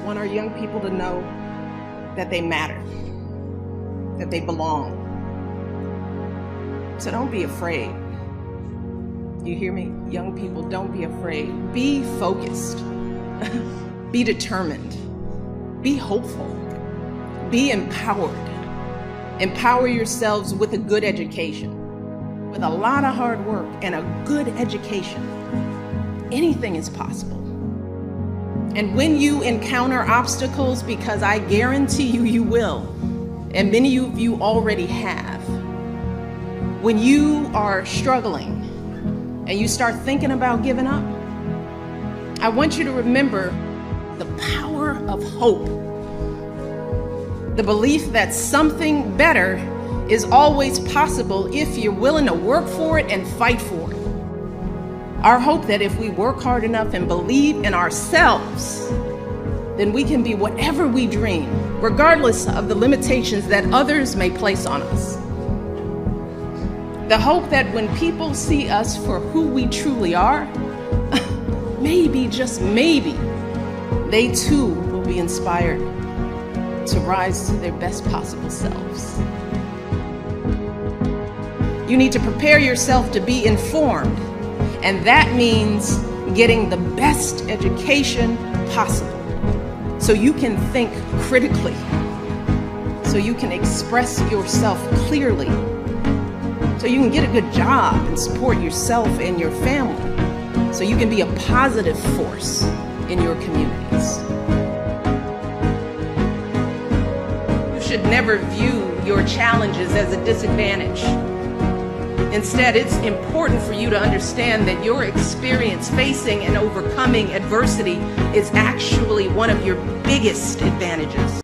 want our young people to know that they matter, that they belong. So don't be afraid. You hear me? Young people, don't be afraid. Be focused. Be determined. Be hopeful. Be empowered. Empower yourselves with a good education. With a lot of hard work and a good education, anything is possible. And when you encounter obstacles, because I guarantee you, you will, and many of you already have, when you are struggling and you start thinking about giving up, I want you to remember the power of hope. The belief that something better is always possible if you're willing to work for it and fight for it. Our hope that if we work hard enough and believe in ourselves, then we can be whatever we dream, regardless of the limitations that others may place on us. The hope that when people see us for who we truly are, maybe, just maybe, they too will be inspired to rise to their best possible selves. You need to prepare yourself to be informed, and that means getting the best education possible so you can think critically, so you can express yourself clearly, so you can get a good job and support yourself and your family, so you can be a positive force in your communities. You should never view your challenges as a disadvantage. Instead, it's important for you to understand that your experience facing and overcoming adversity is actually one of your biggest advantages.